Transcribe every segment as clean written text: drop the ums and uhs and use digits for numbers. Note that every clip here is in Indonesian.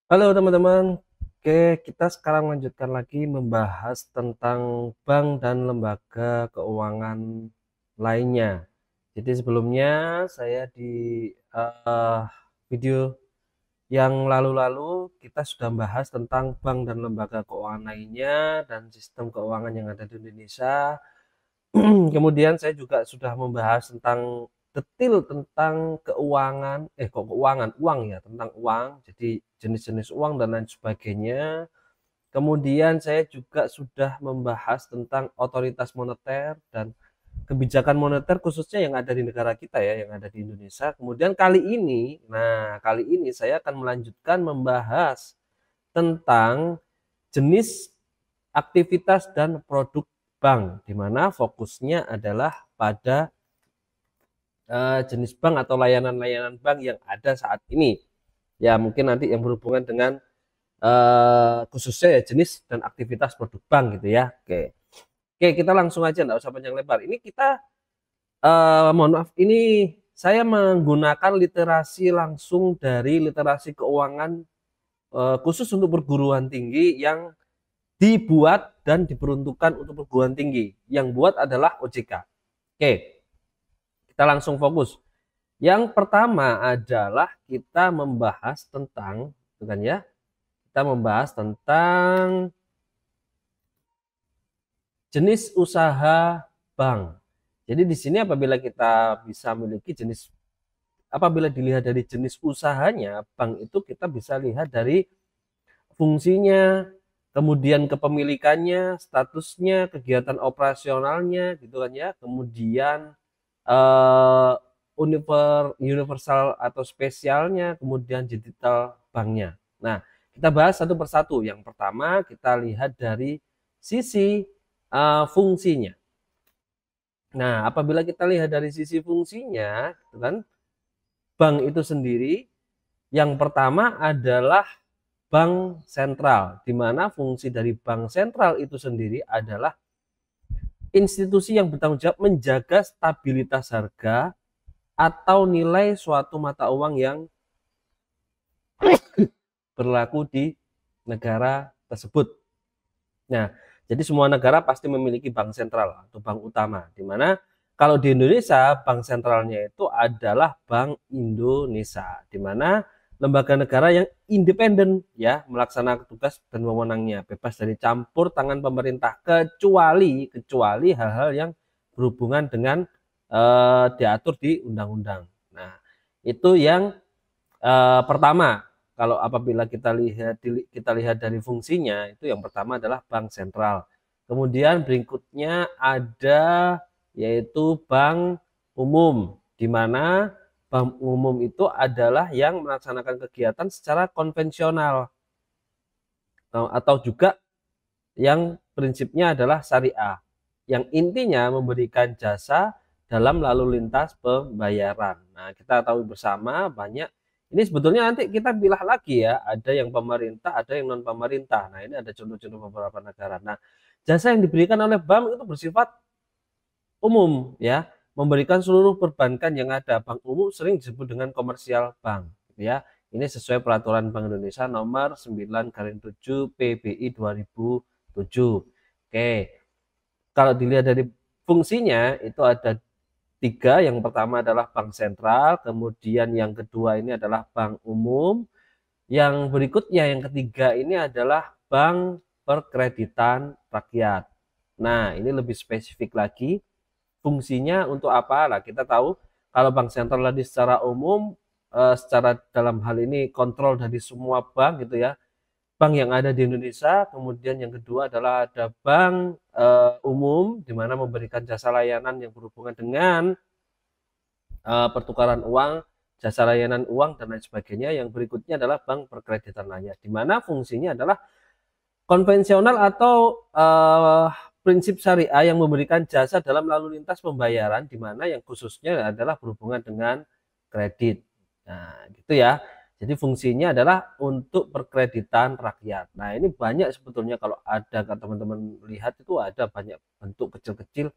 Halo teman-teman, oke kita sekarang lanjutkan lagi membahas tentang bank dan lembaga keuangan lainnya. Jadi sebelumnya saya di eh, video yang lalu-lalu kita sudah membahas tentang bank dan lembaga keuangan lainnya dan sistem keuangan yang ada di Indonesia. Kemudian saya juga sudah membahas tentang detail tentang keuangan, kok keuangan, uang ya, tentang uang, jadi jenis-jenis uang dan lain sebagainya. Kemudian saya juga sudah membahas tentang otoritas moneter dan kebijakan moneter khususnya yang ada di negara kita ya, yang ada di Indonesia. Kemudian kali ini saya akan melanjutkan membahas tentang jenis aktivitas dan produk bank, di mana fokusnya adalah pada jenis bank atau layanan-layanan bank yang ada saat ini. Ya, mungkin nanti yang berhubungan dengan khususnya ya jenis dan aktivitas produk bank gitu ya. Oke, kita langsung aja, nggak usah panjang lebar. Ini kita, mohon maaf, ini saya menggunakan literasi langsung dari literasi keuangan khusus untuk perguruan tinggi yang dibuat dan diperuntukkan untuk perguruan tinggi. Yang buat adalah OJK. Oke, kita langsung fokus. Yang pertama adalah kita membahas tentang, bukan ya? Kita membahas tentang jenis usaha bank. Jadi di sini apabila kita bisa memiliki jenis, apabila dilihat dari jenis usahanya, bank itu kita bisa lihat dari fungsinya, kemudian kepemilikannya, statusnya, kegiatan operasionalnya, gitu kan ya. Kemudian eh, universal atau spesialnya, kemudian digital banknya. Nah, kita bahas satu persatu. Yang pertama kita lihat dari sisi fungsinya. Nah, apabila kita lihat dari sisi fungsinya, gitu kan, bank itu sendiri yang pertama adalah bank sentral, di mana fungsi dari bank sentral itu sendiri adalah institusi yang bertanggung jawab menjaga stabilitas harga atau nilai suatu mata uang yang berlaku di negara tersebut. Nah, jadi semua negara pasti memiliki bank sentral atau bank utama, di mana kalau di Indonesia bank sentralnya itu adalah Bank Indonesia, di mana lembaga negara yang independen ya melaksanakan tugas dan wewenangnya, bebas dari campur tangan pemerintah kecuali hal-hal yang berhubungan dengan diatur di undang-undang. Nah, itu yang pertama. Kalau apabila kita lihat dari fungsinya, itu yang pertama adalah bank sentral. Kemudian berikutnya ada yaitu bank umum, di mana bank umum itu adalah yang melaksanakan kegiatan secara konvensional atau juga yang prinsipnya adalah syariah, yang intinya memberikan jasa dalam lalu lintas pembayaran. Nah, kita tahu bersama banyak, ini sebetulnya nanti kita pilih lagi ya, ada yang pemerintah, ada yang non pemerintah. Nah, ini ada contoh-contoh beberapa negara. Nah, jasa yang diberikan oleh bank itu bersifat umum ya, memberikan seluruh perbankan yang ada. Bank umum sering disebut dengan komersial bank ya. Ini sesuai peraturan Bank Indonesia nomor 9/7 PBI 2007. Oke, kalau dilihat dari fungsinya itu ada tiga. Yang pertama adalah bank sentral, kemudian yang kedua ini adalah bank umum, yang berikutnya yang ketiga ini adalah bank perkreditan rakyat. Nah, ini lebih spesifik lagi. Fungsinya untuk apa? Nah, kita tahu kalau bank sentral tadi secara umum, secara dalam hal ini kontrol dari semua bank gitu ya, bank yang ada di Indonesia. Kemudian yang kedua adalah ada bank umum, di mana memberikan jasa layanan yang berhubungan dengan pertukaran uang, jasa layanan uang dan lain sebagainya. Yang berikutnya adalah bank perkreditan rakyat, di mana fungsinya adalah konvensional atau prinsip syariah yang memberikan jasa dalam lalu lintas pembayaran, di mana yang khususnya adalah berhubungan dengan kredit. Nah, gitu ya. Jadi fungsinya adalah untuk perkreditan rakyat. Nah, ini banyak sebetulnya, kalau ada teman-teman lihat itu ada banyak bentuk kecil-kecil,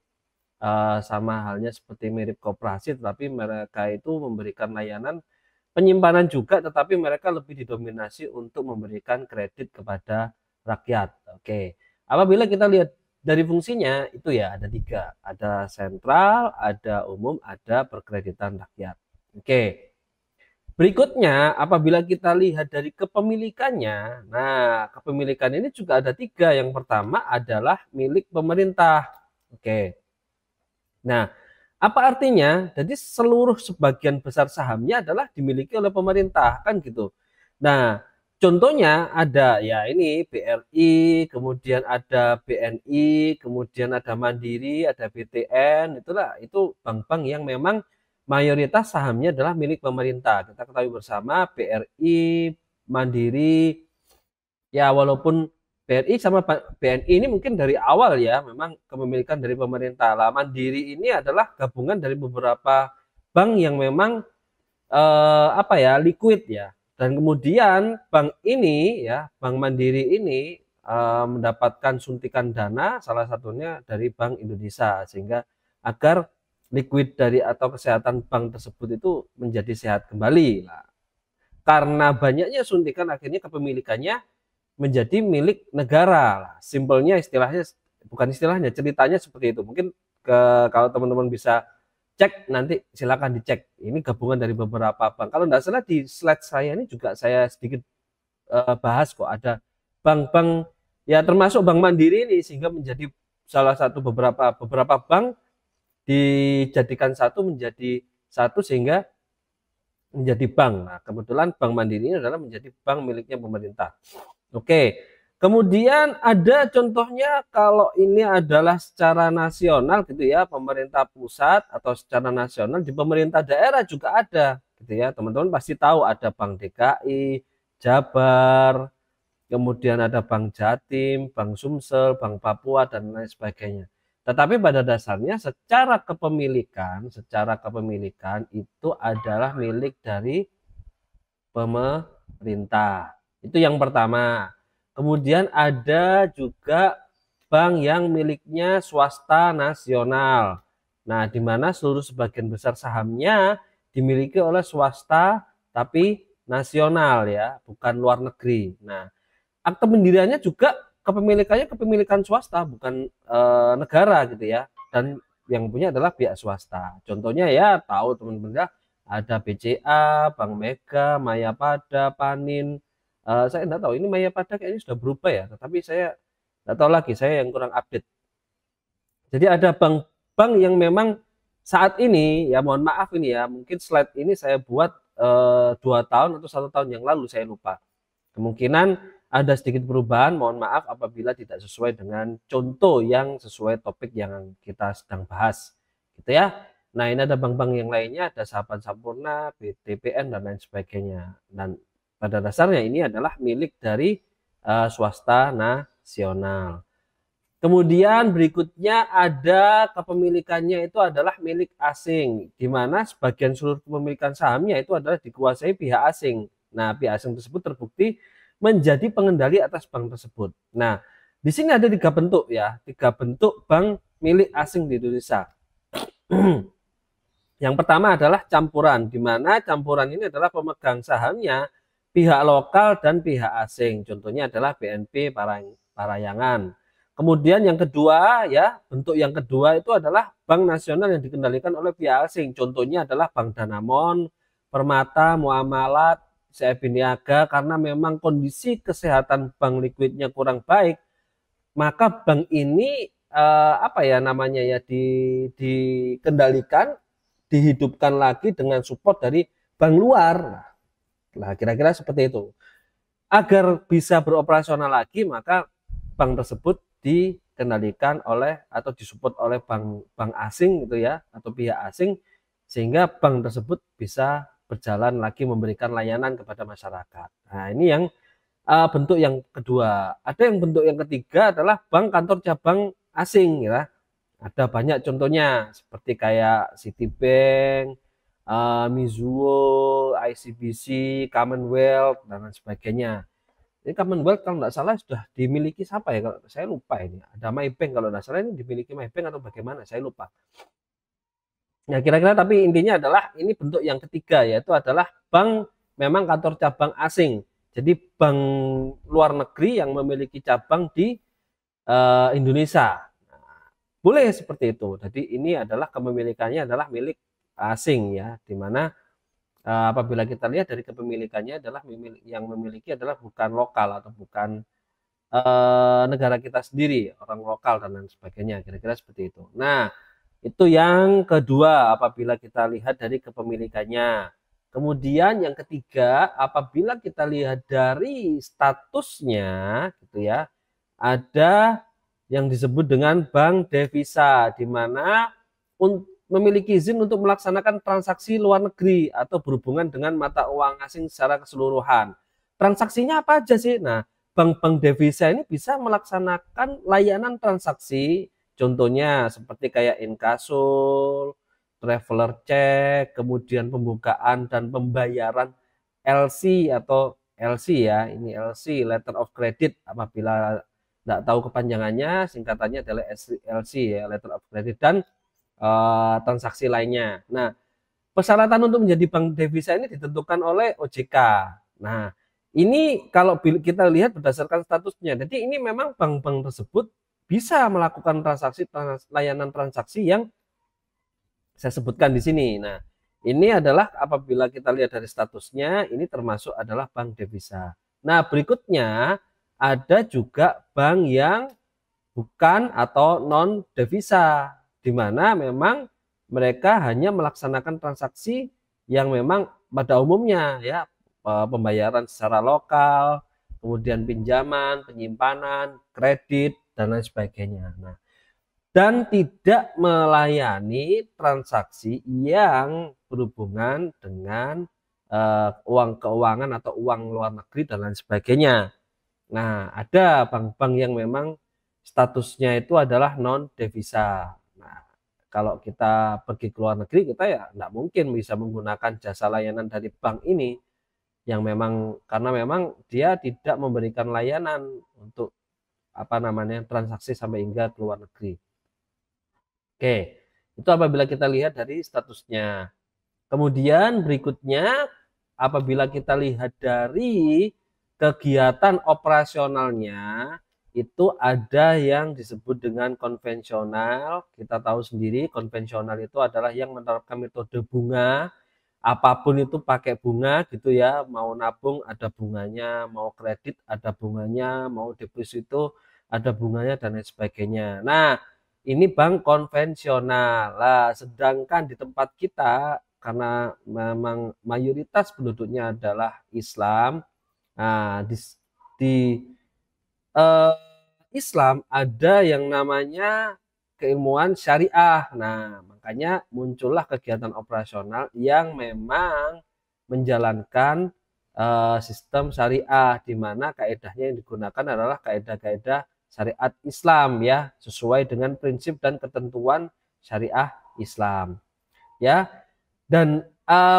sama halnya seperti mirip koperasi, tetapi mereka itu memberikan layanan penyimpanan juga, tetapi mereka lebih didominasi untuk memberikan kredit kepada rakyat. Oke, apabila kita lihat dari fungsinya itu ya ada tiga, ada sentral, ada umum, ada perkreditan rakyat. Oke, berikutnya apabila kita lihat dari kepemilikannya, nah kepemilikan ini juga ada tiga. Yang pertama adalah milik pemerintah. Oke, nah apa artinya? Jadi seluruh sebagian besar sahamnya adalah dimiliki oleh pemerintah, kan gitu. Nah, contohnya ada ya ini BRI, kemudian ada BNI, kemudian ada Mandiri, ada BTN, itulah itu bank-bank yang memang mayoritas sahamnya adalah milik pemerintah. Kita ketahui bersama BRI, Mandiri, ya walaupun BRI sama BNI ini mungkin dari awal ya memang kepemilikan dari pemerintah. Lah Mandiri ini adalah gabungan dari beberapa bank yang memang apa ya liquid ya. Dan kemudian bank ini ya Bank Mandiri ini mendapatkan suntikan dana salah satunya dari Bank Indonesia sehingga agar liquid dari atau kesehatan bank tersebut itu menjadi sehat kembali. Nah, karena banyaknya suntikan akhirnya kepemilikannya menjadi milik negara. Simpelnya istilahnya bukan istilahnya, ceritanya seperti itu. Mungkin kalau teman-teman bisa cek nanti silakan dicek. Ini gabungan dari beberapa bank. Kalau tidak salah di slide saya ini juga saya sedikit bahas kok ada bank-bank ya termasuk Bank Mandiri ini sehingga menjadi salah satu beberapa bank dijadikan satu menjadi satu sehingga menjadi bank. Nah, kebetulan Bank Mandiri ini adalah menjadi bank miliknya pemerintah. Oke, kemudian ada contohnya kalau ini adalah secara nasional gitu ya, pemerintah pusat atau secara nasional di pemerintah daerah juga ada gitu ya. Teman-teman pasti tahu ada Bank DKI, Jabar, kemudian ada Bank Jatim, Bank Sumsel, Bank Papua dan lain sebagainya. Tetapi pada dasarnya secara kepemilikan itu adalah milik dari pemerintah. Itu yang pertama. Kemudian ada juga bank yang miliknya swasta nasional. Nah, di mana seluruh sebagian besar sahamnya dimiliki oleh swasta tapi nasional ya, bukan luar negeri. Nah, akte pendiriannya juga kepemilikannya kepemilikan swasta, bukan negara gitu ya. Dan yang punya adalah pihak swasta. Contohnya ya tahu teman-teman ya, ada BCA, Bank Mega, Mayapada, Panin. Saya enggak tahu ini Mayapada kayaknya sudah berubah ya, tetapi saya enggak tahu lagi, saya yang kurang update. Jadi ada bank-bank yang memang saat ini ya mohon maaf ini ya, mungkin slide ini saya buat 2 tahun atau 1 tahun yang lalu saya lupa. Kemungkinan ada sedikit perubahan, mohon maaf apabila tidak sesuai dengan contoh yang sesuai topik yang kita sedang bahas. Gitu ya. Nah, ini ada bank-bank yang lainnya, ada Sahabat Sampurna, BTPN dan lain sebagainya. Dan pada dasarnya ini adalah milik dari swasta nasional. Kemudian berikutnya ada kepemilikannya itu adalah milik asing, di mana sebagian seluruh kepemilikan sahamnya itu adalah dikuasai pihak asing. Nah, pihak asing tersebut terbukti menjadi pengendali atas bank tersebut. Nah, di sini ada 3 bentuk ya, 3 bentuk bank milik asing di Indonesia. Yang pertama adalah campuran, di mana campuran ini adalah pemegang sahamnya pihak lokal dan pihak asing. Contohnya adalah BNP Parayangan. Kemudian yang kedua ya, bentuk yang kedua itu adalah bank nasional yang dikendalikan oleh pihak asing. Contohnya adalah Bank Danamon, Permata, Muamalat, CIMB Niaga. Karena memang kondisi kesehatan bank likuidnya kurang baik, maka bank ini apa ya namanya ya dikendalikan, dihidupkan lagi dengan support dari bank luar. Nah, kira-kira seperti itu. Agar bisa beroperasional lagi, maka bank tersebut dikendalikan oleh atau disupport oleh bank asing gitu ya atau pihak asing sehingga bank tersebut bisa berjalan lagi memberikan layanan kepada masyarakat. Nah, ini yang bentuk yang kedua. Ada yang bentuk yang ketiga adalah bank kantor cabang asing ya. Ada banyak contohnya seperti kayak Citibank, Mizuho, ICBC, Commonwealth dan lain sebagainya. Ini Commonwealth kalau tidak salah sudah dimiliki siapa ya? Kalau saya lupa ini. Ada Maybank kalau tidak salah ini dimiliki Maybank atau bagaimana? Saya lupa. Nah, kira-kira tapi intinya adalah ini bentuk yang ketiga, yaitu adalah bank memang kantor cabang asing. Jadi bank luar negeri yang memiliki cabang di Indonesia. Boleh seperti itu. Jadi ini adalah kepemilikannya adalah milik asing ya, di mana apabila kita lihat dari kepemilikannya adalah yang memiliki adalah bukan lokal atau bukan negara kita sendiri, orang lokal dan lain sebagainya, kira-kira seperti itu. Nah, itu yang kedua apabila kita lihat dari kepemilikannya. Kemudian yang ketiga, apabila kita lihat dari statusnya gitu ya, ada yang disebut dengan bank devisa, di mana memiliki izin untuk melaksanakan transaksi luar negeri atau berhubungan dengan mata uang asing secara keseluruhan. Transaksinya apa aja sih? Nah, bank-bank devisa ini bisa melaksanakan layanan transaksi, contohnya seperti kayak inkasul, traveler check, kemudian pembukaan dan pembayaran LC atau LC ya, ini LC, letter of credit, apabila tidak tahu kepanjangannya, singkatannya adalah LC ya, letter of credit, dan transaksi lainnya. Nah, persyaratan untuk menjadi bank devisa ini ditentukan oleh OJK. Nah, ini kalau kita lihat berdasarkan statusnya, jadi ini memang bank-bank tersebut bisa melakukan layanan transaksi yang saya sebutkan di sini. Nah, ini adalah apabila kita lihat dari statusnya, ini termasuk adalah bank devisa. Nah, berikutnya ada juga bank yang bukan atau non devisa, di mana memang mereka hanya melaksanakan transaksi yang memang pada umumnya ya, pembayaran secara lokal, kemudian pinjaman, penyimpanan, kredit dan lain sebagainya. Nah, dan tidak melayani transaksi yang berhubungan dengan uang keuangan atau uang luar negeri dan lain sebagainya. Nah, ada bank-bank yang memang statusnya itu adalah non devisa. Nah, kalau kita pergi ke luar negeri, kita ya tidak mungkin bisa menggunakan jasa layanan dari bank ini, yang memang karena memang dia tidak memberikan layanan untuk apa namanya transaksi sampai hingga ke luar negeri. Oke, itu apabila kita lihat dari statusnya. Kemudian berikutnya, apabila kita lihat dari kegiatan operasionalnya, itu ada yang disebut dengan konvensional. Kita tahu sendiri konvensional itu adalah yang menerapkan metode bunga, apapun itu pakai bunga gitu ya, mau nabung ada bunganya, mau kredit ada bunganya, mau deposito ada bunganya dan lain sebagainya. Nah, ini bank konvensional. Lah, sedangkan di tempat kita karena memang mayoritas penduduknya adalah Islam. Nah, di eh, Islam ada yang namanya keilmuan syariah. Nah, makanya muncullah kegiatan operasional yang memang menjalankan sistem syariah, di mana kaedahnya yang digunakan adalah kaedah-kaedah syariat Islam ya, sesuai dengan prinsip dan ketentuan syariah Islam ya. Dan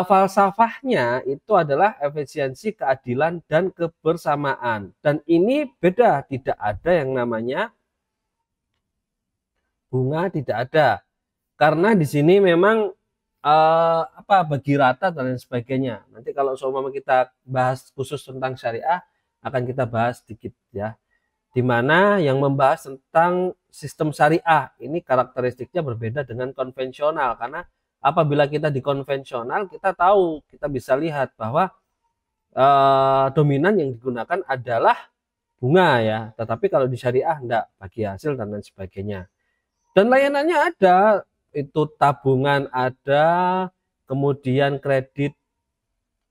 falsafahnya itu adalah efisiensi, keadilan, dan kebersamaan. Dan ini beda, tidak ada yang namanya bunga, tidak ada. Karena di sini memang bagi rata dan lain sebagainya. Nanti kalau seumpama kita bahas khusus tentang syariah, akan kita bahas sedikit ya. Di mana yang membahas tentang sistem syariah ini karakteristiknya berbeda dengan konvensional, karena apabila kita di konvensional kita tahu, kita bisa lihat bahwa dominan yang digunakan adalah bunga ya, tetapi kalau di syariah enggak, bagi hasil dan lain sebagainya. Dan layanannya ada, itu tabungan ada, kemudian kredit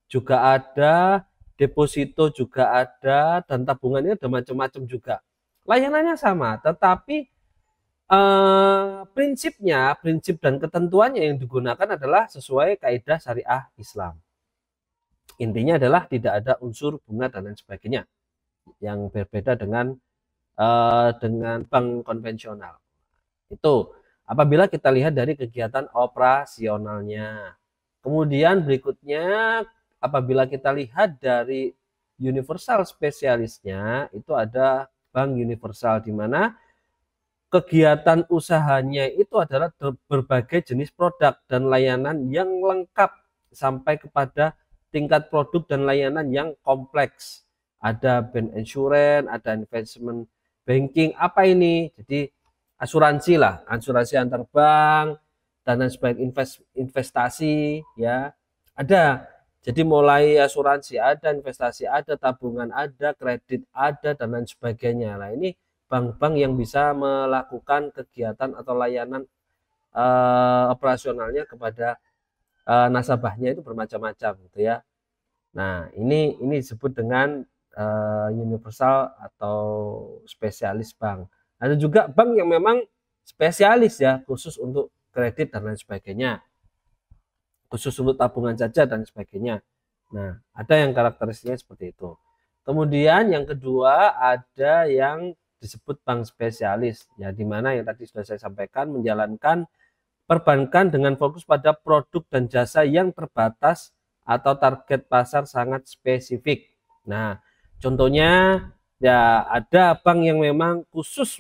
juga ada, deposito juga ada, dan tabungannya ada macam-macam juga. Layanannya sama, tetapi prinsipnya, prinsip dan ketentuannya yang digunakan adalah sesuai kaidah syariah Islam. Intinya adalah tidak ada unsur bunga dan lain sebagainya, yang berbeda dengan bank konvensional. Itu apabila kita lihat dari kegiatan operasionalnya. Kemudian berikutnya, apabila kita lihat dari universal spesialisnya, itu ada bank universal, di mana kegiatan usahanya itu adalah berbagai jenis produk dan layanan yang lengkap sampai kepada tingkat produk dan layanan yang kompleks. Ada bank insurance, ada investment banking, apa ini? Jadi asuransi lah, asuransi antar bank, dana sebagai investasi ya. Ada. Jadi mulai asuransi ada, investasi ada, tabungan ada, kredit ada, dan lain sebagainya. Nah, ini bank-bank yang bisa melakukan kegiatan atau layanan operasionalnya kepada nasabahnya itu bermacam-macam gitu ya. Nah, ini disebut dengan universal atau spesialis bank. Ada juga bank yang memang spesialis ya, khusus untuk kredit dan lain sebagainya, khusus untuk tabungan saja dan sebagainya. Nah, ada yang karakteristiknya seperti itu. Kemudian yang kedua ada yang disebut bank spesialis, ya di mana yang tadi sudah saya sampaikan, menjalankan perbankan dengan fokus pada produk dan jasa yang terbatas atau target pasar sangat spesifik. Nah, contohnya ya ada bank yang memang khusus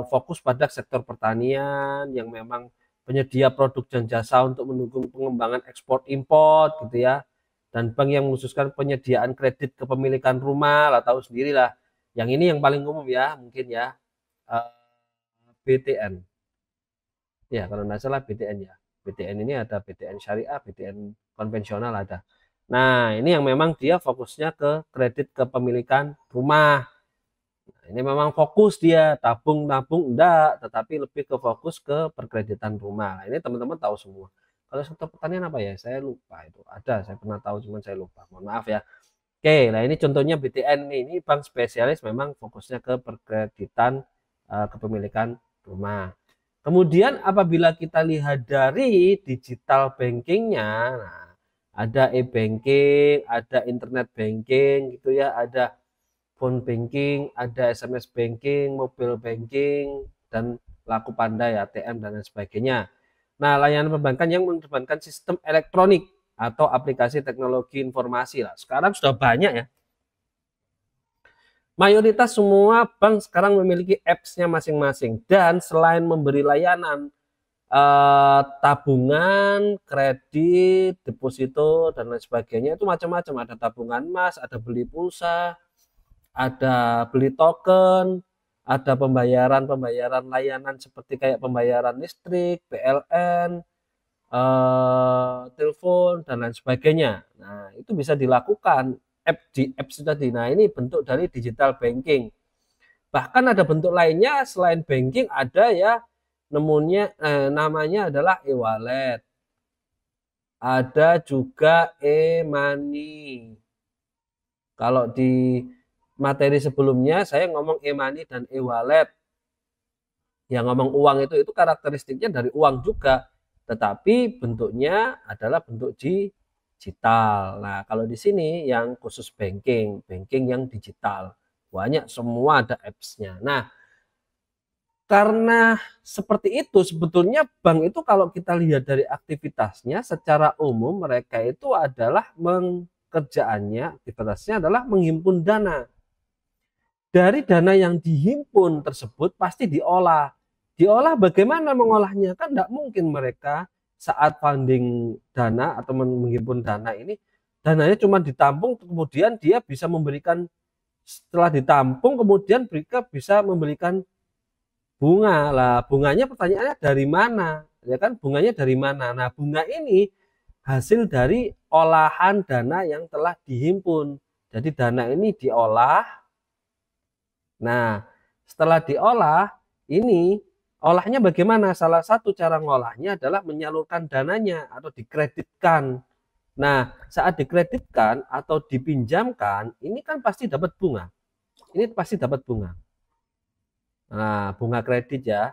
fokus pada sektor pertanian, yang memang penyedia produk dan jasa untuk mendukung pengembangan ekspor impor gitu ya. Dan bank yang mengkhususkan penyediaan kredit kepemilikan rumah, lah tahu sendirilah. Yang ini yang paling umum ya, mungkin ya, BTN. Ya, kalau nggak salah BTN ya. BTN ini ada BTN syariah, BTN konvensional ada. Nah, ini yang memang dia fokusnya ke kredit kepemilikan rumah. Nah, ini memang fokus dia, tabung-tabung enggak, tetapi lebih ke fokus ke perkreditan rumah. Nah, ini teman-teman tahu semua. Kalau sektor pertanian apa ya? Saya lupa itu. Ada, saya pernah tahu, cuman saya lupa. Mohon maaf ya. Oke, nah ini contohnya BTN nih. Ini bank spesialis memang fokusnya ke perkreditan kepemilikan rumah. Kemudian apabila kita lihat dari digital bankingnya, nah, ada e-banking, ada internet banking gitu ya, ada phone banking, ada SMS banking, mobile banking, dan laku pandai, ATM, dan lain sebagainya. Nah, layanan perbankan yang mengedepankan sistem elektronik atau aplikasi teknologi informasi lah. Sekarang sudah banyak ya. Mayoritas semua bank sekarang memiliki apps-nya masing-masing. Dan selain memberi layanan tabungan, kredit, deposito, dan lain sebagainya, itu macam-macam. Ada tabungan emas, ada beli pulsa, ada beli token, ada pembayaran layanan seperti kayak pembayaran listrik, PLN, telepon, dan lain sebagainya. Nah, itu bisa dilakukan di apps tadi. Nah, ini bentuk dari digital banking. Bahkan ada bentuk lainnya selain banking, ada ya namanya adalah e-wallet. Ada juga e-money. Kalau di materi sebelumnya saya ngomong e-money dan e-wallet. Yang ngomong uang itu karakteristiknya dari uang juga, tetapi bentuknya adalah bentuk digital. Nah, kalau di sini yang khusus banking yang digital. Banyak, semua ada apps-nya. Nah, karena seperti itu sebetulnya bank itu kalau kita lihat dari aktivitasnya secara umum mereka itu adalah aktivitasnya adalah menghimpun dana. Dari dana yang dihimpun tersebut pasti diolah. Diolah bagaimana mengolahnya? Kan tidak mungkin mereka saat funding dana atau menghimpun dana ini, dananya cuma ditampung kemudian dia bisa memberikan, setelah ditampung kemudian mereka bisa memberikan bunga. Lah bunganya pertanyaannya dari mana? Ya kan, bunganya dari mana? Nah, bunga ini hasil dari olahan dana yang telah dihimpun. Jadi dana ini diolah. Nah, setelah diolah, ini olahnya bagaimana? Salah satu cara ngolahnya adalah menyalurkan dananya atau dikreditkan. Nah, saat dikreditkan atau dipinjamkan, ini kan pasti dapat bunga. Ini pasti dapat bunga. Nah, bunga kredit ya.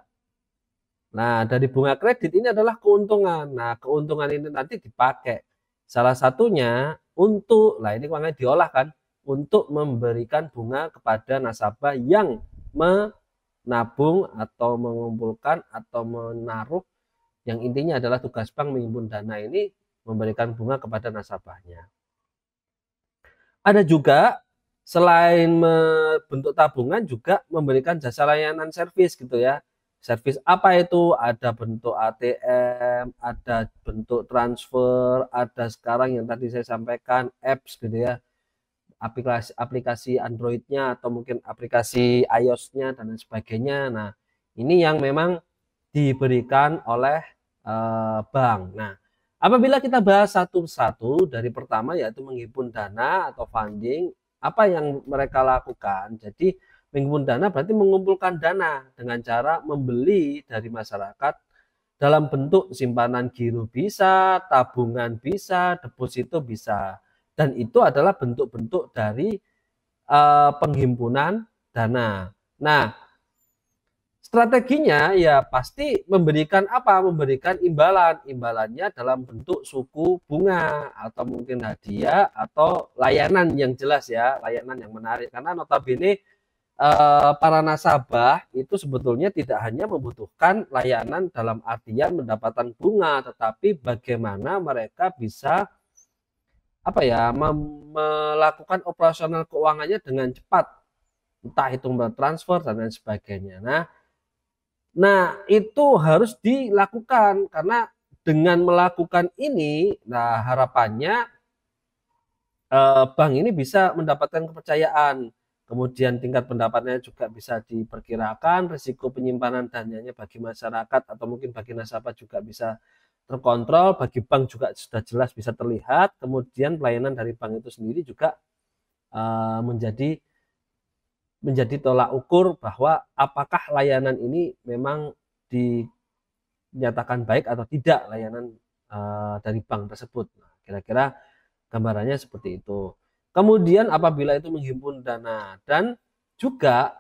Nah, dari bunga kredit ini adalah keuntungan. Nah, keuntungan ini nanti dipakai. Salah satunya untuk, nah ini uangnya diolah kan, untuk memberikan bunga kepada nasabah yang menabung atau mengumpulkan atau menaruh, yang intinya adalah tugas bank menghimpun dana ini memberikan bunga kepada nasabahnya. Ada juga selain bentuk tabungan juga memberikan jasa layanan servis gitu ya. Servis apa itu? Ada bentuk ATM, ada bentuk transfer, ada sekarang yang tadi saya sampaikan apps gitu ya. Aplikasi Android-nya atau mungkin aplikasi iOS-nya dan lain sebagainya. Nah, ini yang memang diberikan oleh bank. Nah, apabila kita bahas satu-satu dari pertama yaitu menghimpun dana atau funding, apa yang mereka lakukan? Jadi menghimpun dana berarti mengumpulkan dana dengan cara membeli dari masyarakat dalam bentuk simpanan giro bisa, tabungan bisa, deposito bisa. Dan itu adalah bentuk-bentuk dari penghimpunan dana. Nah, strateginya ya pasti memberikan apa? Memberikan imbalan. Imbalannya dalam bentuk suku bunga atau mungkin hadiah atau layanan yang jelas ya, layanan yang menarik. Karena notabene para nasabah itu sebetulnya tidak hanya membutuhkan layanan dalam artian mendapatkan bunga, tetapi bagaimana mereka bisa apa ya melakukan operasional keuangannya dengan cepat, entah itu transfer dan lain sebagainya. Nah, itu harus dilakukan karena dengan melakukan ini, nah harapannya bank ini bisa mendapatkan kepercayaan. Kemudian tingkat pendapatnya juga bisa diperkirakan, risiko penyimpanan dananya bagi masyarakat atau mungkin bagi nasabah juga bisa terkontrol, bagi bank juga sudah jelas bisa terlihat. Kemudian pelayanan dari bank itu sendiri juga menjadi tolak ukur bahwa apakah layanan ini memang dinyatakan baik atau tidak layanan dari bank tersebut. Nah, kira-kira gambarannya seperti itu. Kemudian apabila itu menghimpun dana dan juga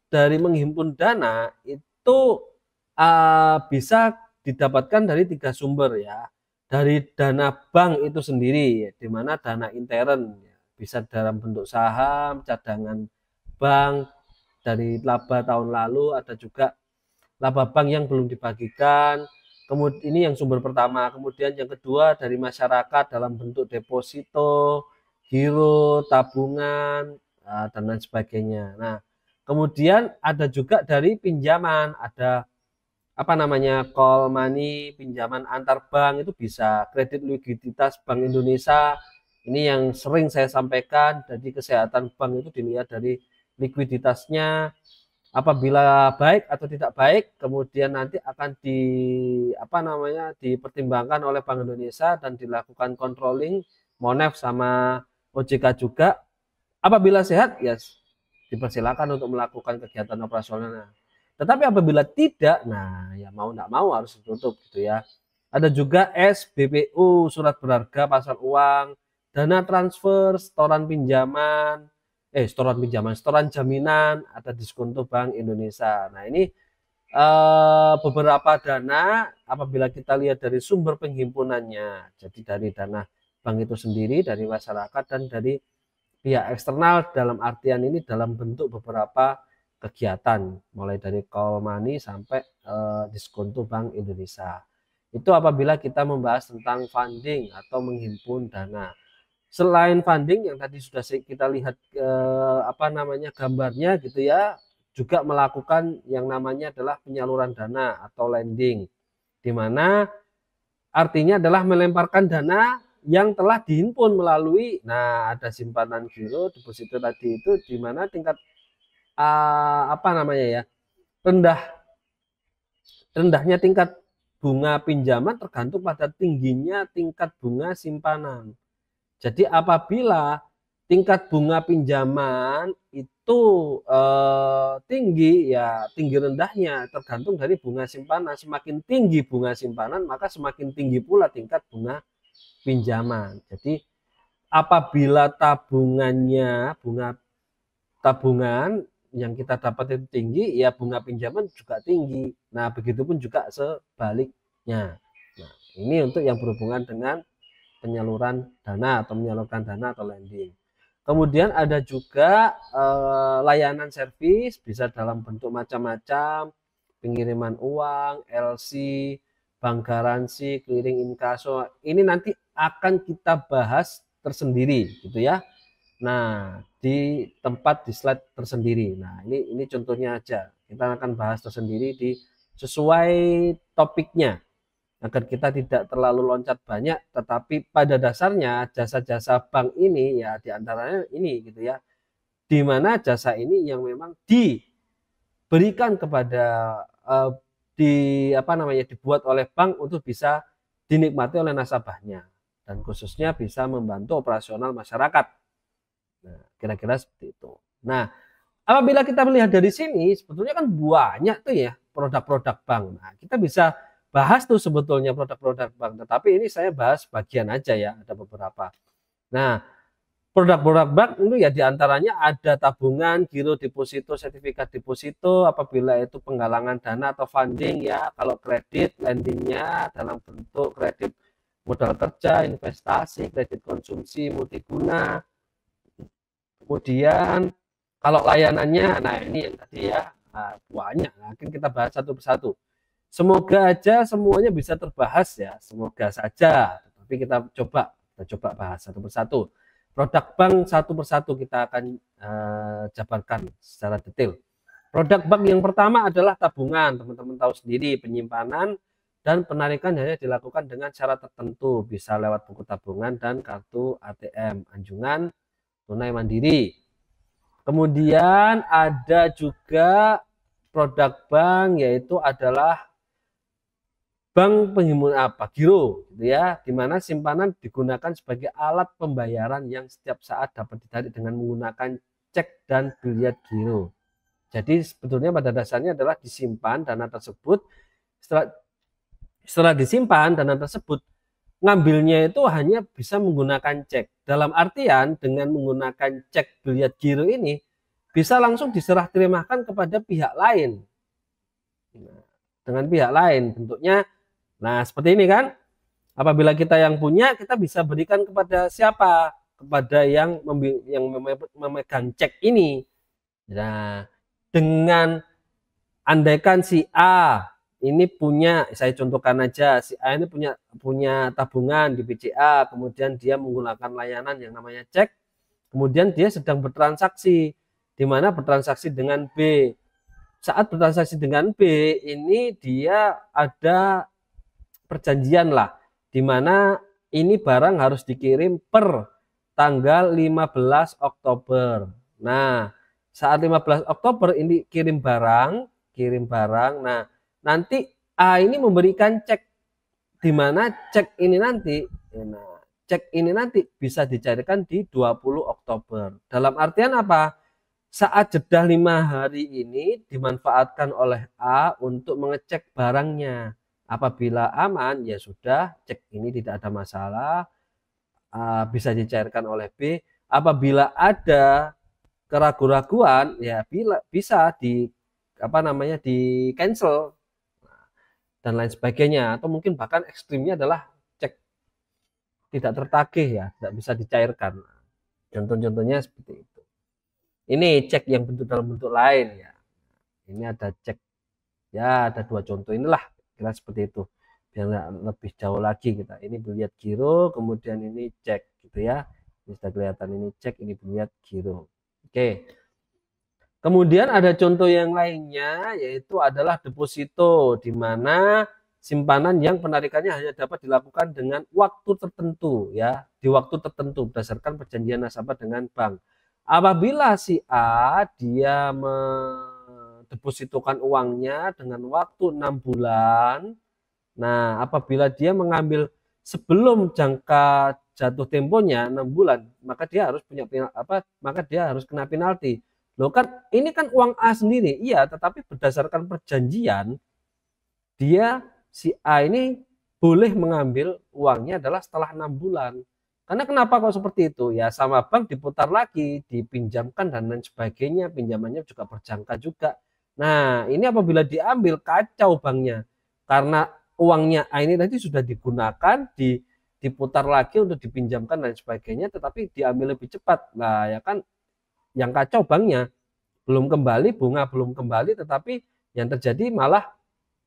dari menghimpun dana itu bisa didapatkan dari 3 sumber ya. Dari dana bank itu sendiri, di mana dana intern ya, bisa dalam bentuk saham, cadangan bank dari laba tahun lalu, ada juga laba bank yang belum dibagikan. Kemudian ini yang sumber pertama. Kemudian yang kedua dari masyarakat dalam bentuk deposito, giro, tabungan, dan lain sebagainya. Nah, kemudian ada juga dari pinjaman, ada apa namanya call money, pinjaman antar bank itu bisa, kredit likuiditas Bank Indonesia. Ini yang sering saya sampaikan, jadi kesehatan bank itu dilihat dari likuiditasnya, apabila baik atau tidak baik kemudian nanti akan dipertimbangkan oleh Bank Indonesia dan dilakukan controlling Monef sama OJK juga. Apabila sehat ya dipersilakan untuk melakukan kegiatan operasional. Tetapi apabila tidak, nah ya mau tidak mau harus ditutup gitu ya. Ada juga SBPU, surat berharga pasar uang, dana transfer, setoran jaminan, ada diskonto Bank Indonesia. Nah, ini beberapa dana apabila kita lihat dari sumber penghimpunannya, jadi dari dana bank itu sendiri, dari masyarakat dan dari pihak eksternal, dalam artian ini dalam bentuk beberapa kegiatan, mulai dari call money sampai diskonto Bank Indonesia. Itu apabila kita membahas tentang funding atau menghimpun dana. Selain funding yang tadi sudah kita lihat gambarnya gitu ya, juga melakukan yang namanya adalah penyaluran dana atau lending, di mana artinya adalah melemparkan dana yang telah dihimpun melalui, nah ada simpanan giro, deposito tadi itu, di mana tingkat rendah rendahnya tingkat bunga pinjaman tergantung pada tingginya tingkat bunga simpanan. Jadi apabila tingkat bunga pinjaman itu tinggi, ya tinggi rendahnya tergantung dari bunga simpanan. Semakin tinggi bunga simpanan, maka semakin tinggi pula tingkat bunga pinjaman. Jadi apabila bunga tabungan yang kita dapat itu tinggi, ya bunga pinjaman juga tinggi. Nah, begitupun juga sebaliknya. Nah, ini untuk yang berhubungan dengan penyaluran dana atau menyalurkan dana atau lending. Kemudian ada juga layanan servis, bisa dalam bentuk macam-macam, pengiriman uang, LC, bank garansi, clearing inkaso. Ini nanti akan kita bahas tersendiri gitu ya. Nah, di tempat di slide tersendiri. Nah, ini contohnya aja. Kita akan bahas tersendiri di sesuai topiknya agar kita tidak terlalu loncat banyak, tetapi pada dasarnya jasa-jasa bank ini ya diantaranya ini gitu ya, di mana jasa ini yang memang diberikan kepada dibuat oleh bank untuk bisa dinikmati oleh nasabahnya dan khususnya bisa membantu operasional masyarakat. Nah, kira-kira seperti itu. Nah, apabila kita melihat dari sini, sebetulnya kan banyak tuh ya produk-produk bank. Nah, kita bisa bahas tuh sebetulnya produk-produk bank, tetapi ini saya bahas bagian aja ya, ada beberapa. Nah, produk-produk bank itu ya diantaranya ada tabungan, giro deposito, sertifikat deposito, apabila itu penggalangan dana atau funding ya, kalau kredit, lendingnya dalam bentuk kredit modal kerja, investasi, kredit konsumsi, multiguna. Kemudian kalau layanannya, nah ini yang tadi ya, banyak. Nah, akan kita bahas satu persatu. Semoga aja semuanya bisa terbahas ya, semoga saja. Tapi kita coba bahas satu persatu. Produk bank satu persatu kita akan jabarkan secara detail. Produk bank yang pertama adalah tabungan. Teman-teman tahu sendiri, penyimpanan dan penarikan hanya dilakukan dengan syarat tertentu, bisa lewat buku tabungan dan kartu ATM, anjungan, tunai mandiri. Kemudian ada juga produk bank yaitu adalah bank penghimpun giro gitu ya, di mana simpanan digunakan sebagai alat pembayaran yang setiap saat dapat ditarik dengan menggunakan cek dan biliet giro. Jadi sebetulnya pada dasarnya adalah disimpan dana tersebut, setelah disimpan dana tersebut ngambilnya itu hanya bisa menggunakan cek. Dalam artian dengan menggunakan cek biliet giro ini bisa langsung diserah terimakan kepada pihak lain. Nah, dengan pihak lain bentuknya. Nah, seperti ini kan. Apabila kita yang punya, kita bisa berikan kepada siapa? Kepada yang memegang cek ini. Nah, dengan andaikan si A ini punya, saya contohkan aja, si A ini punya tabungan di BCA, kemudian dia menggunakan layanan yang namanya cek, kemudian dia sedang bertransaksi, di mana bertransaksi dengan B. Saat bertransaksi dengan B, ini dia ada perjanjian lah, di mana ini barang harus dikirim per tanggal 15 Oktober. Nah, saat 15 Oktober ini kirim barang. Nah, nanti A ini memberikan cek, di mana cek ini nanti bisa dicarikan di 20 Oktober. Dalam artian apa? Saat jeda 5 hari ini dimanfaatkan oleh A untuk mengecek barangnya. Apabila aman, ya sudah, cek ini tidak ada masalah, bisa dicairkan oleh B. Apabila ada keraguan-raguan, ya bisa di cancel dan lain sebagainya, atau mungkin bahkan ekstrimnya adalah cek tidak tertagih ya, tidak bisa dicairkan. Contoh-contohnya seperti itu. Ini cek yang dalam bentuk lain ya. Ini ada cek ya, ada 2 contoh inilah, kira seperti itu. Biar lebih jauh lagi kita. Ini biliet giro, kemudian ini cek gitu ya. Ini sudah kelihatan, ini cek, ini biliet giro. Oke. Kemudian ada contoh yang lainnya, yaitu adalah deposito, di mana simpanan yang penarikannya hanya dapat dilakukan dengan waktu tertentu ya, di waktu tertentu berdasarkan perjanjian nasabah dengan bank. Apabila si A dia mendepositokan uangnya dengan waktu 6 bulan, nah apabila dia mengambil sebelum jangka jatuh temponya 6 bulan, maka dia harus kena penalti. Loh kan ini kan uang A sendiri, iya, tetapi berdasarkan perjanjian dia si A ini boleh mengambil uangnya adalah setelah 6 bulan. Karena kenapa kok seperti itu? Ya sama bank diputar lagi, dipinjamkan dan lain sebagainya, pinjamannya juga berjangka juga. Nah, ini apabila diambil kacau banknya. Karena uangnya A ini tadi sudah digunakan, diputar lagi untuk dipinjamkan dan sebagainya, tetapi diambil lebih cepat. Nah, ya kan yang kacau banknya, belum kembali, bunga belum kembali, tetapi yang terjadi malah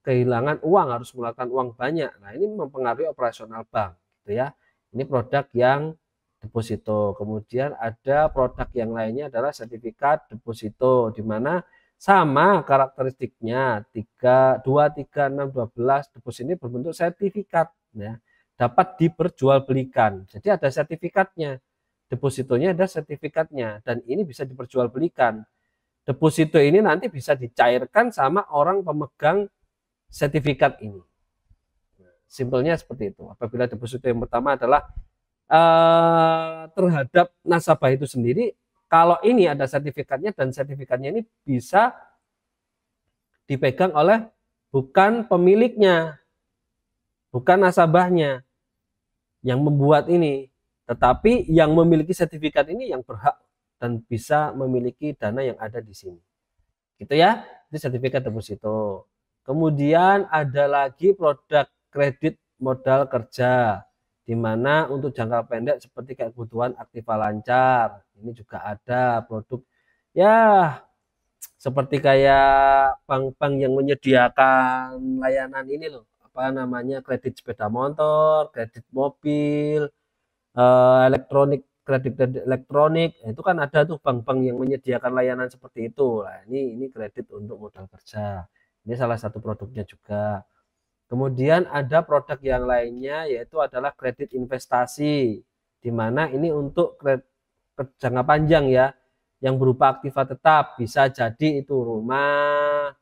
kehilangan uang, harus mengeluarkan uang banyak. Nah, ini mempengaruhi operasional bank gitu ya. Ini produk yang deposito. Kemudian ada produk yang lainnya adalah sertifikat deposito, di mana sama karakteristiknya 3, 2, 3, 6, 12 deposito ini berbentuk sertifikat ya, dapat diperjualbelikan. Jadi ada sertifikatnya. Depositonya ada sertifikatnya dan ini bisa diperjualbelikan. Deposito ini nanti bisa dicairkan sama orang pemegang sertifikat ini. Simpelnya seperti itu. Apabila deposito yang pertama adalah terhadap nasabah itu sendiri, kalau ini ada sertifikatnya dan sertifikatnya ini bisa dipegang oleh bukan pemiliknya, bukan nasabahnya yang membuat ini, tetapi yang memiliki sertifikat ini yang berhak dan bisa memiliki dana yang ada di sini. Gitu ya, itu sertifikat deposito. Kemudian ada lagi produk kredit modal kerja, di mana untuk jangka pendek seperti kayak kebutuhan aktiva lancar. Ini juga ada produk ya seperti kayak bank-bank yang menyediakan layanan ini loh, apa namanya, kredit sepeda motor, kredit mobil, elektronik, kredit elektronik, itu kan ada tuh bank-bank yang menyediakan layanan seperti itu. Nah, ini kredit untuk modal kerja. Ini salah satu produknya juga. Kemudian ada produk yang lainnya yaitu adalah kredit investasi, di mana ini untuk jangka panjang ya, yang berupa aktiva tetap, bisa jadi itu rumah,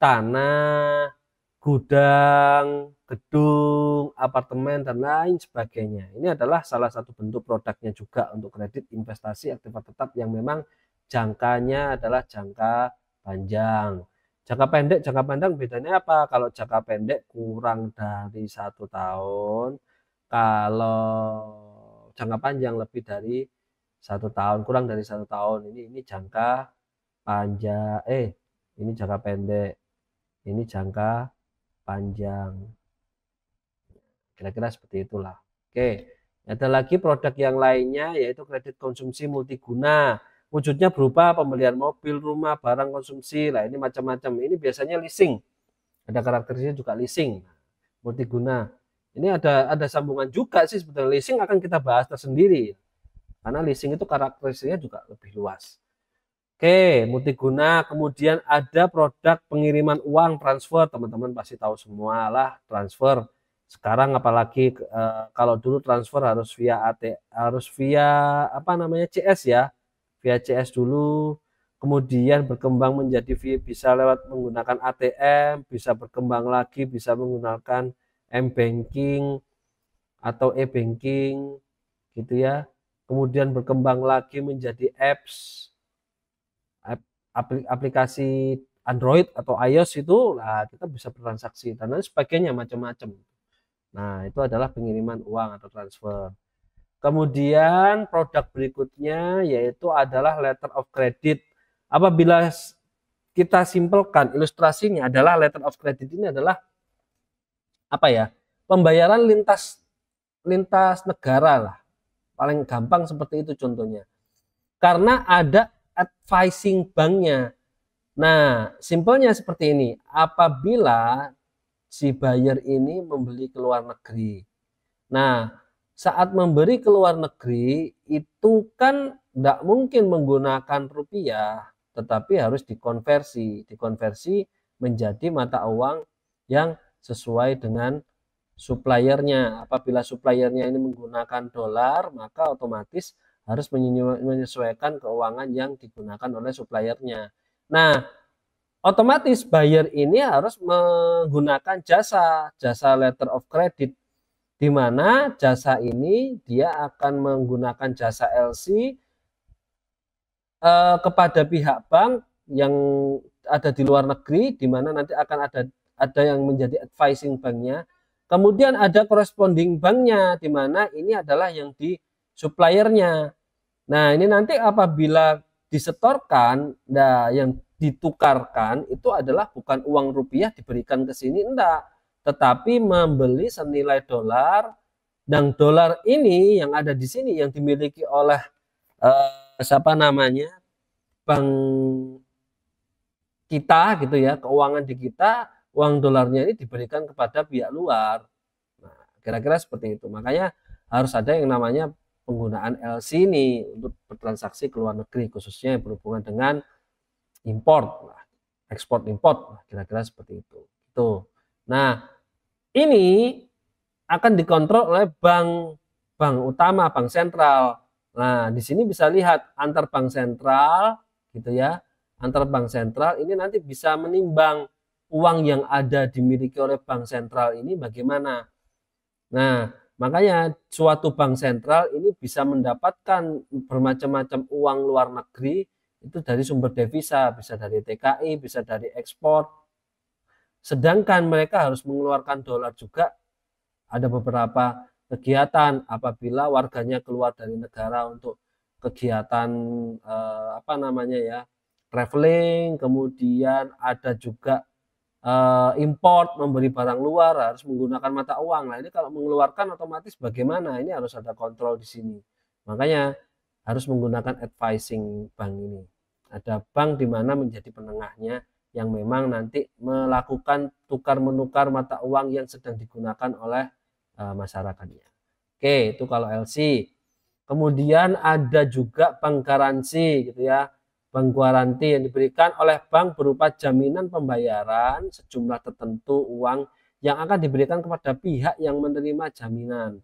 tanah, gudang, gedung, apartemen, dan lain sebagainya. Ini adalah salah satu bentuk produknya juga untuk kredit investasi aktiva tetap yang memang jangkanya adalah jangka panjang. Jangka pendek, jangka panjang bedanya apa? Kalau jangka pendek kurang dari 1 tahun, kalau jangka panjang lebih dari 1 tahun, kurang dari 1 tahun. Ini jangka panjang, ini jangka pendek, ini jangka panjang. Kira-kira seperti itulah. Oke, ada lagi produk yang lainnya yaitu kredit konsumsi multiguna. Wujudnya berupa pembelian mobil, rumah, barang konsumsi. Lah ini macam-macam. Ini biasanya leasing. Ada karakteristiknya juga leasing, multiguna. Ini ada sambungan juga sih sebetulnya. Leasing akan kita bahas tersendiri. Karena leasing itu karakteristiknya juga lebih luas. Oke, multiguna. Kemudian ada produk pengiriman uang, transfer. Teman-teman pasti tahu semua lah transfer. Sekarang apalagi kalau dulu transfer harus via harus via apa namanya, CS ya. Via CS dulu. Kemudian berkembang menjadi bisa lewat menggunakan ATM, bisa berkembang lagi bisa menggunakan M-banking atau e-banking gitu ya. Kemudian berkembang lagi menjadi apps, aplikasi Android atau iOS itu, nah kita bisa bertransaksi dan lain sebagainya macam-macam. Nah, itu adalah pengiriman uang atau transfer. Kemudian produk berikutnya yaitu adalah letter of credit. Apabila kita simpelkan ilustrasinya adalah letter of credit ini adalah apa ya? Pembayaran lintas negara lah. Paling gampang seperti itu contohnya. Karena ada advising banknya. Nah, simpelnya seperti ini. Apabila si buyer ini membeli ke luar negeri. Nah, saat memberi ke luar negeri itu kan tidak mungkin menggunakan rupiah, tetapi harus dikonversi menjadi mata uang yang sesuai dengan suppliernya. Apabila suppliernya ini menggunakan dolar, maka otomatis harus menyesuaikan keuangan yang digunakan oleh suppliernya. Nah, otomatis buyer ini harus menggunakan jasa letter of credit, di mana jasa ini dia akan menggunakan jasa LC kepada pihak bank yang ada di luar negeri, di mana nanti akan ada yang menjadi advising banknya. Kemudian ada corresponding banknya, di mana ini adalah yang di suppliernya. Nah, ini nanti apabila disetorkan, nah yang ditukarkan itu adalah bukan uang rupiah diberikan ke sini, enggak, tetapi membeli senilai dolar, dan dolar ini yang ada di sini yang dimiliki oleh siapa namanya, bank kita gitu ya, keuangan di kita, uang dolarnya ini diberikan kepada pihak luar. Nah, kira-kira seperti itu. Makanya harus ada yang namanya penggunaan LC ini untuk bertransaksi ke luar negeri, khususnya yang berhubungan dengan import, ekspor import, kira-kira seperti itu. Nah, ini akan dikontrol oleh bank utama, bank sentral. Nah, di sini bisa lihat antar bank sentral, gitu ya. Antar bank sentral ini nanti bisa menimbang uang yang ada dimiliki oleh bank sentral ini bagaimana. Nah, makanya suatu bank sentral ini bisa mendapatkan bermacam-macam uang luar negeri itu dari sumber devisa, bisa dari TKI, bisa dari ekspor. Sedangkan mereka harus mengeluarkan dolar juga. Ada beberapa kegiatan apabila warganya keluar dari negara untuk kegiatan apa namanya ya, traveling, kemudian ada juga import, membeli barang luar harus menggunakan mata uang. Nah, ini kalau mengeluarkan otomatis bagaimana? Ini harus ada kontrol di sini. Makanya harus menggunakan advising bank ini. Ada bank di mana menjadi penengahnya yang memang nanti melakukan tukar menukar mata uang yang sedang digunakan oleh masyarakatnya. Oke, itu kalau LC. Kemudian ada juga bank garansi gitu ya. Bank garansi yang diberikan oleh bank berupa jaminan pembayaran sejumlah tertentu uang yang akan diberikan kepada pihak yang menerima jaminan.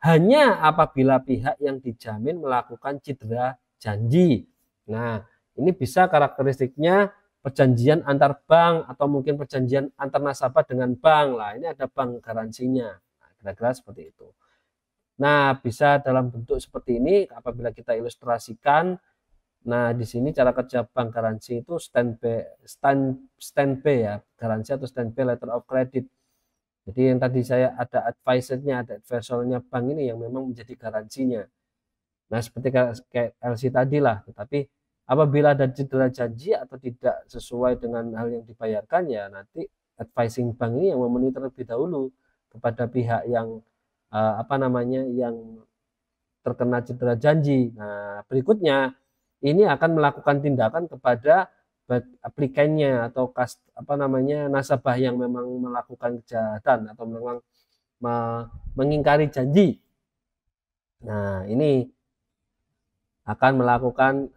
Hanya apabila pihak yang dijamin melakukan cedera janji. Nah, ini bisa karakteristiknya perjanjian antar bank atau mungkin perjanjian antar nasabah dengan bank. Lah, ini ada bank garansinya. Nah, kira-kira seperti itu. Nah, bisa dalam bentuk seperti ini apabila kita ilustrasikan. Nah, di sini cara kerja bank garansi itu standby ya, garansi atau standby letter of credit. Jadi yang tadi saya ada advisernya, ada advisornya bank ini yang memang menjadi garansinya. Nah, seperti kayak LC tadi lah, tetapi apabila ada cedera janji atau tidak sesuai dengan hal yang dibayarkan, ya nanti advising bank ini yang memenuhi terlebih dahulu kepada pihak yang apa namanya yang terkena cedera janji. Nah, berikutnya ini akan melakukan tindakan kepada aplikannya atau apa namanya nasabah yang memang melakukan kejahatan atau memang mengingkari janji. Nah, ini akan melakukan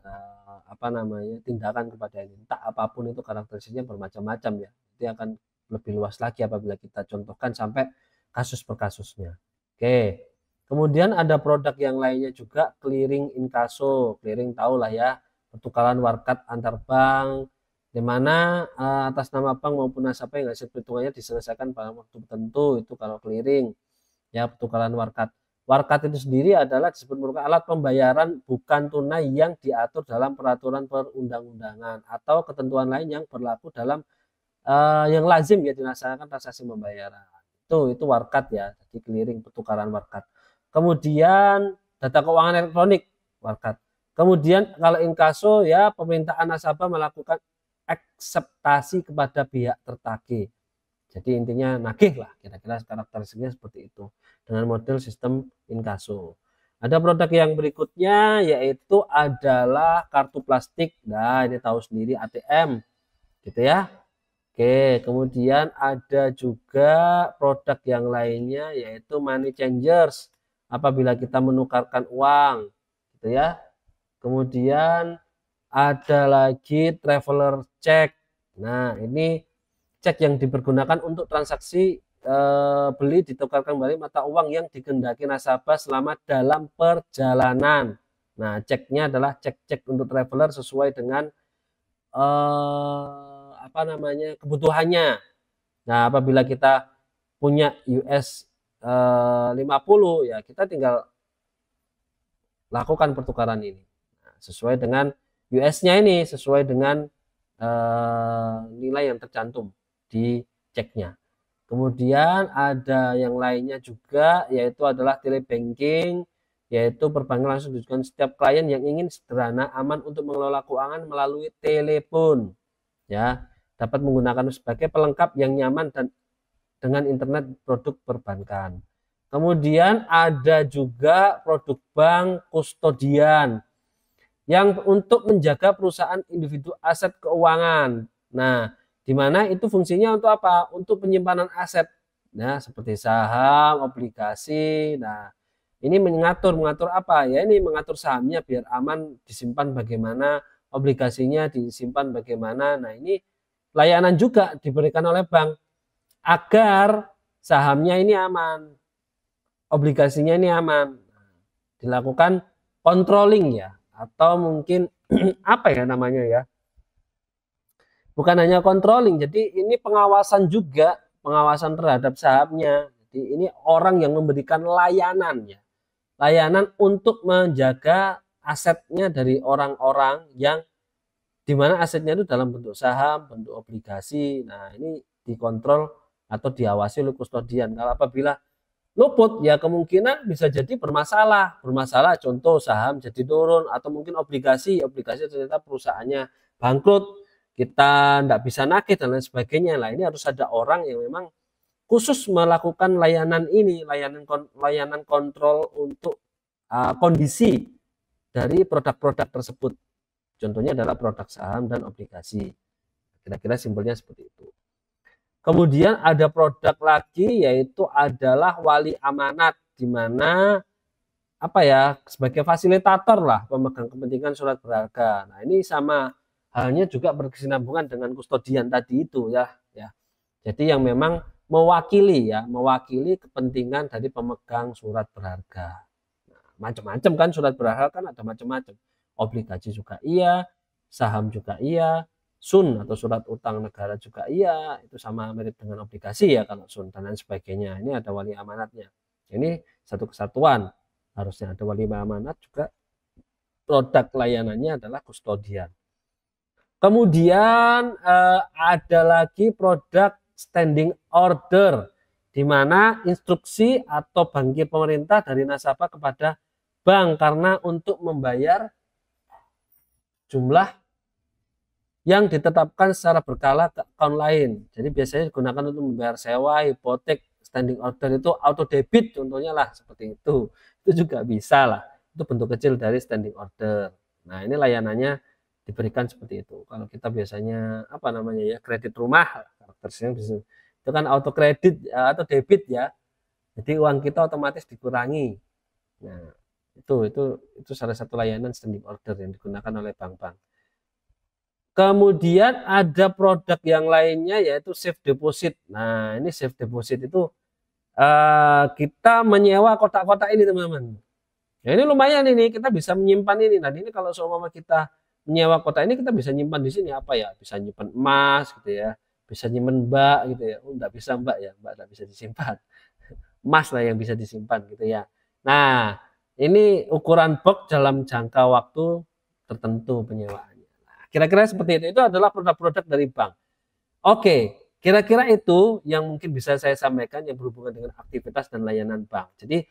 apa namanya tindakan kepada ini. Tak apapun itu karakteristiknya bermacam-macam ya. Itu akan lebih luas lagi apabila kita contohkan sampai kasus per kasusnya. Oke. Kemudian ada produk yang lainnya juga clearing inkaso. Clearing tahu lah ya, pertukaran warkat antar bank di mana atas nama bank maupun nasabah yang hasil perhitungannya diselesaikan pada waktu tertentu, itu kalau clearing ya, pertukaran warkat. Warkat itu sendiri adalah disebut merupakan alat pembayaran bukan tunai yang diatur dalam peraturan perundang-undangan atau ketentuan lain yang berlaku dalam yang lazim ya dilaksanakan transaksi pembayaran. Itu warkat ya, jadi clearing pertukaran warkat. Kemudian data keuangan elektronik warkat. Kemudian kalau inkaso ya pemintaan nasabah melakukan akseptasi kepada pihak tertagih. Jadi intinya nagih lah, kira-kira karakteristiknya seperti itu dengan model sistem inkaso. Ada produk yang berikutnya yaitu adalah kartu plastik. Nah, ini tahu sendiri ATM gitu ya. Oke, kemudian ada juga produk yang lainnya yaitu money changers apabila kita menukarkan uang gitu ya. Kemudian ada lagi traveler check. Nah, ini cek yang dipergunakan untuk transaksi beli ditukarkan kembali mata uang yang dikehendaki nasabah selama dalam perjalanan. Nah, ceknya adalah cek-cek untuk traveler sesuai dengan apa namanya kebutuhannya. Nah, apabila kita punya US 50 ya kita tinggal lakukan pertukaran ini. Nah, sesuai dengan US-nya ini sesuai dengan nilai yang tercantum di ceknya. Kemudian ada yang lainnya juga yaitu adalah telebanking, yaitu perbankan langsung ditujukan setiap klien yang ingin sederhana aman untuk mengelola keuangan melalui telepon. Ya, dapat menggunakan sebagai pelengkap yang nyaman dan dengan internet produk perbankan. Kemudian ada juga produk bank kustodian yang untuk menjaga perusahaan individu aset keuangan. Nah, di mana itu fungsinya untuk apa? Untuk penyimpanan aset. Nah, seperti saham, obligasi. Nah, Ini mengatur apa? Ya ini mengatur sahamnya biar aman disimpan bagaimana, obligasinya disimpan bagaimana. Nah, ini layanan juga diberikan oleh bank agar sahamnya ini aman, obligasinya ini aman. Dilakukan controlling ya, atau mungkin apa ya namanya ya? Bukan hanya controlling, jadi ini pengawasan juga, pengawasan terhadap sahamnya. Jadi ini orang yang memberikan layanan ya. Layanan untuk menjaga asetnya dari orang-orang yang dimana asetnya itu dalam bentuk saham, bentuk obligasi. Nah, ini dikontrol atau diawasi oleh kustodian. Kalau apabila luput, ya kemungkinan bisa jadi bermasalah. Bermasalah contoh saham jadi turun, atau mungkin obligasi ternyata perusahaannya bangkrut, kita tidak bisa nagih dan lain sebagainya. Lah, ini harus ada orang yang memang khusus melakukan layanan ini, layanan kontrol untuk kondisi dari produk-produk tersebut. Contohnya adalah produk saham dan obligasi. Kira-kira simpelnya seperti itu. Kemudian ada produk lagi yaitu adalah wali amanat, di mana apa ya, sebagai fasilitator lah pemegang kepentingan surat berharga. Nah, ini sama halnya juga berkesinambungan dengan kustodian tadi itu ya. Jadi yang memang mewakili kepentingan dari pemegang surat berharga. Nah, macam-macam kan surat berharga kan ada macam-macam. Obligasi juga iya, saham juga iya, sun atau surat utang negara juga iya, itu sama mirip dengan obligasi ya kalau sun dan lain sebagainya. Ini ada wali amanatnya. Ini satu kesatuan. Harusnya ada wali amanat juga, produk layanannya adalah kustodian. Kemudian ada lagi produk standing order, di mana instruksi atau bangkir pemerintah dari nasabah kepada bank karena untuk membayar jumlah yang ditetapkan secara berkala ke akun lain. Jadi biasanya digunakan untuk membayar sewa, hipotek, standing order itu auto debit contohnya lah seperti itu. Itu juga bisa lah. Itu bentuk kecil dari standing order. Nah, ini layanannya diberikan seperti itu. Kalau kita biasanya apa namanya ya, kredit rumah, karakteristiknya bisa itu kan auto kredit atau debit ya. Jadi uang kita otomatis dikurangi. Nah, itu salah satu layanan standing order yang digunakan oleh bank-bank. Kemudian ada produk yang lainnya yaitu safe deposit. Nah, ini safe deposit itu kita menyewa kotak-kotak ini teman-teman. Ya, ini lumayan ini, kita bisa menyimpan ini. Nah, ini kalau seumpama kita menyewa kotak ini, kita bisa nyimpan di sini apa ya? Bisa nyimpan emas gitu ya. Bisa nyimpan mbak gitu ya. Oh, enggak bisa mbak ya, mbak enggak bisa disimpan. Emas lah yang bisa disimpan gitu ya. Nah, ini ukuran box dalam jangka waktu tertentu penyewaan. Kira-kira seperti itu. Itu adalah produk-produk dari bank. Oke, kira-kira itu yang mungkin bisa saya sampaikan yang berhubungan dengan aktivitas dan layanan bank. Jadi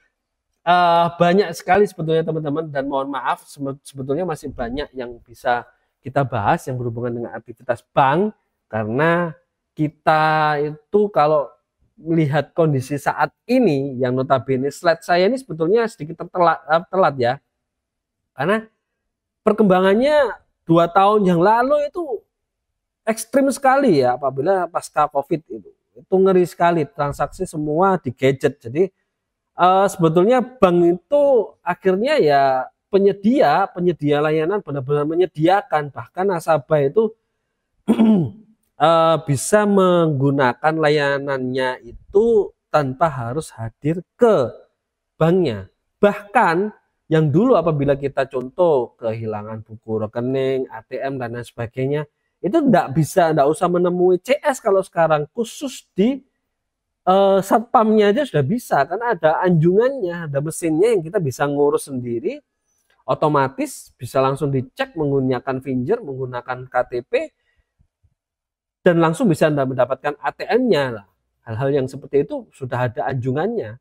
banyak sekali sebetulnya teman-teman, dan mohon maaf sebetulnya masih banyak yang bisa kita bahas yang berhubungan dengan aktivitas bank, karena kita itu kalau melihat kondisi saat ini yang notabene slide saya ini sebetulnya sedikit telat ya, karena perkembangannya 2 tahun yang lalu itu ekstrim sekali ya, apabila pasca COVID itu ngeri sekali, transaksi semua di gadget. Jadi sebetulnya bank itu akhirnya ya penyedia layanan benar-benar menyediakan, bahkan nasabah itu bisa menggunakan layanannya itu tanpa harus hadir ke banknya. Bahkan yang dulu apabila kita contoh kehilangan buku rekening, ATM dan lain sebagainya, itu tidak usah menemui CS. Kalau sekarang khusus di satpamnya aja sudah bisa, karena ada anjungannya, ada mesinnya yang kita bisa ngurus sendiri, otomatis bisa langsung dicek menggunakan finger, menggunakan KTP, dan langsung bisa Anda mendapatkan ATM-nya lah. Hal-hal yang seperti itu sudah ada anjungannya,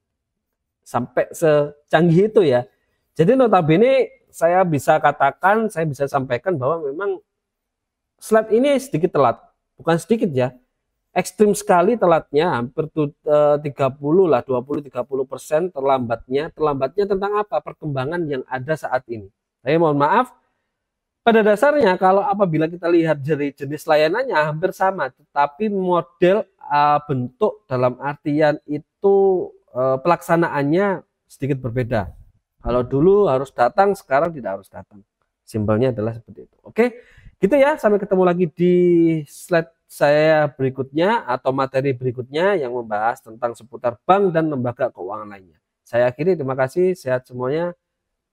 sampai secanggih itu ya. Jadi notabene saya bisa katakan, saya bisa sampaikan bahwa memang slide ini sedikit telat, bukan sedikit ya, ekstrim sekali telatnya, hampir 30 lah, 20-30% terlambatnya. Terlambatnya tentang apa? Perkembangan yang ada saat ini. Saya mohon maaf, pada dasarnya kalau apabila kita lihat jenis layanannya hampir sama, tetapi model bentuk dalam artian itu pelaksanaannya sedikit berbeda. Kalau dulu harus datang, sekarang tidak harus datang. Simpelnya adalah seperti itu. Oke, gitu ya. Sampai ketemu lagi di slide saya berikutnya atau materi berikutnya yang membahas tentang seputar bank dan lembaga keuangan lainnya. Saya akhiri, terima kasih, sehat semuanya.